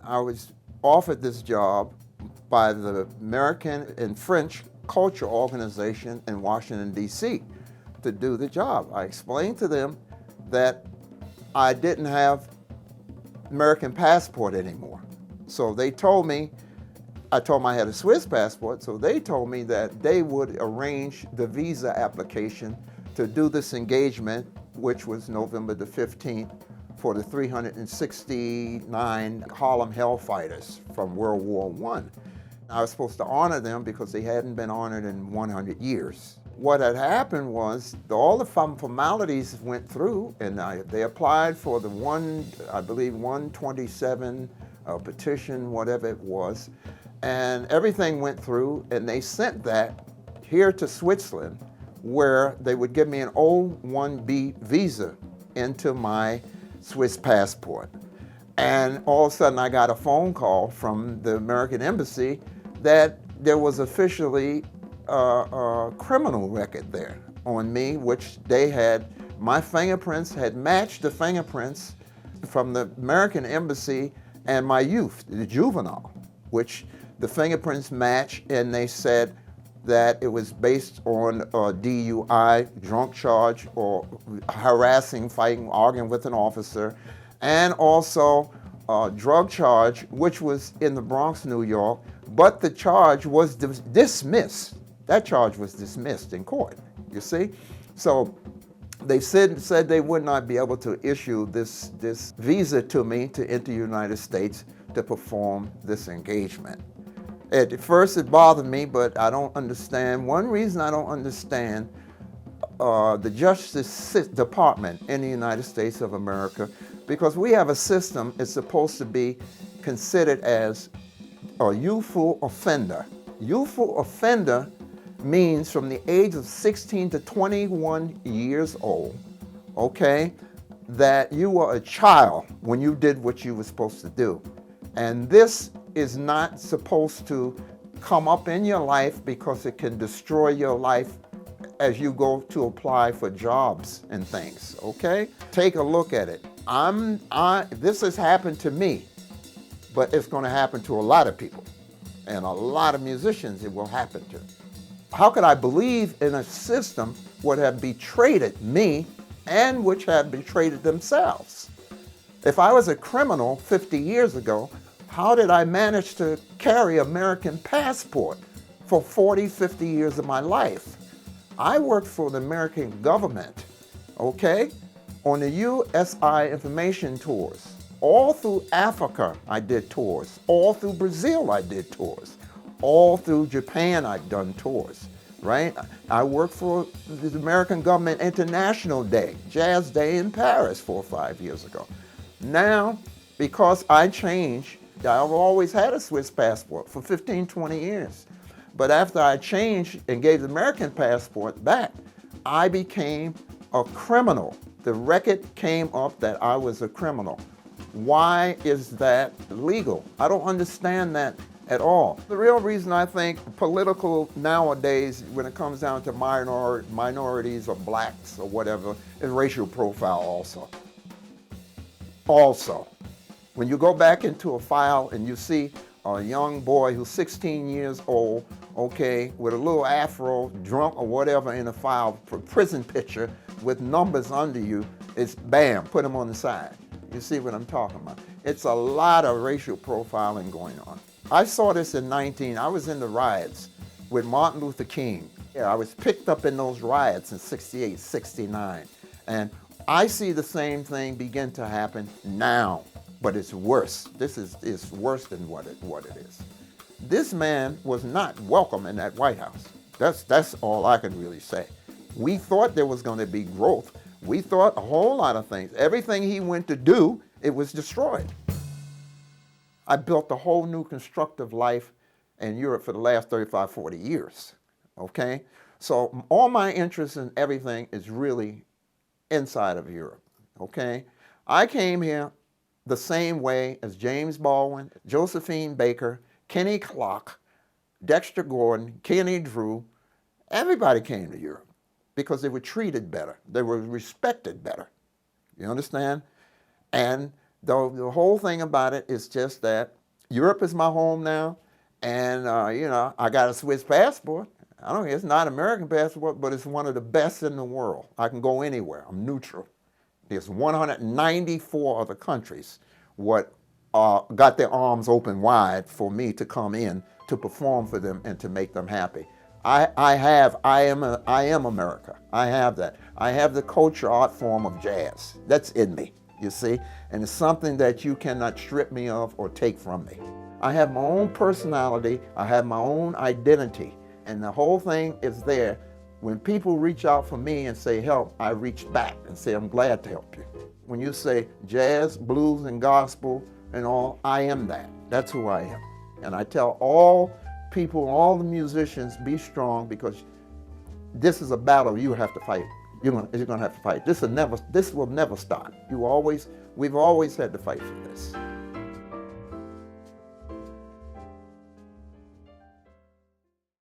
I was offered this job by the American and French Culture Organization in Washington, D.C. to do the job. I explained to them that I didn't have American passport anymore. So they told me, I told them I had a Swiss passport, so they told me that they would arrange the visa application to do this engagement, which was November the 15th, for the 369 Harlem Hellfighters from World War I. I was supposed to honor them because they hadn't been honored in 100 years. What had happened was all the formalities went through, and they applied for the I believe 127 petition, whatever it was, and everything went through, and they sent that here to Switzerland, where they would give me an O1B visa into my Swiss passport. And all of a sudden I got a phone call from the American Embassy that there was officially a criminal record there on me, which they had, my fingerprints had matched the fingerprints from the American Embassy and my youth, the juvenile, which the fingerprints match, and they said that it was based on a DUI, drunk charge, or harassing, fighting, arguing with an officer, and also a drug charge, which was in the Bronx, New York, but the charge was dismissed. That charge was dismissed in court, you see? So they said they would not be able to issue this visa to me to enter the United States to perform this engagement. At first it bothered me, but I don't understand. One reason I don't understand the Justice Department in the United States of America, because we have a system, it's supposed to be considered as a youthful offender. Youthful offender means from the age of 16 to 21 years old, okay, that you were a child when you did what you were supposed to do. And this is not supposed to come up in your life because it can destroy your life as you go to apply for jobs and things, okay? Take a look at it. This has happened to me, but it's gonna happen to a lot of people, and a lot of musicians it will happen to. How could I believe in a system would have betrayed me and which have betrayed themselves? If I was a criminal 50 years ago, how did I manage to carry an American passport for 40, 50 years of my life? I worked for the American government, okay, on the USI information tours. All through Africa, I did tours. All through Brazil, I did tours. All through Japan, I've done tours, right? I worked for the American Government International Day, Jazz Day in Paris 4 or 5 years ago. Now, because I changed, I've always had a Swiss passport for 15, 20 years. But after I changed and gave the American passport back, I became a criminal. The record came up that I was a criminal. Why is that legal? I don't understand that at all. The real reason I think political nowadays, when it comes down to minorities or blacks or whatever, is racial profile also. Also, when you go back into a file and you see a young boy who's 16 years old, okay, with a little afro, drunk or whatever in a file for prison picture with numbers under you, it's bam, put him on the side. You see what I'm talking about? It's a lot of racial profiling going on. I saw this I was in the riots with Martin Luther King. Yeah, I was picked up in those riots in 68, 69. And I see the same thing begin to happen now, but it's worse. This is worse than what it is. This man was not welcome in that White House. That's all I can really say. We thought there was going to be growth. We thought a whole lot of things. Everything he went to do, it was destroyed. I built a whole new constructive life in Europe for the last 35, 40 years, okay? So all my interest in everything is really inside of Europe, okay? I came here the same way as James Baldwin, Josephine Baker, Kenny Clark, Dexter Gordon, Kenny Drew. Everybody came to Europe because they were treated better. They were respected better. You understand? And The whole thing about it is just that Europe is my home now, and I got a Swiss passport. I don't. It's not an American passport, but it's one of the best in the world. I can go anywhere. I'm neutral. There's 194 other countries what got their arms open wide for me to come in to perform for them and to make them happy. I am America. I have that. I have the culture, art form of jazz. That's in me, you see? And it's something that you cannot strip me of or take from me. I have my own personality. I have my own identity. And the whole thing is there. When people reach out for me and say help, I reach back and say, I'm glad to help you. When you say jazz, blues, and gospel and all, I am that. That's who I am. And I tell all people, all the musicians, be strong, because this is a battle you have to fight. You're going to have to fight. This will never stop. We've always had to fight for this.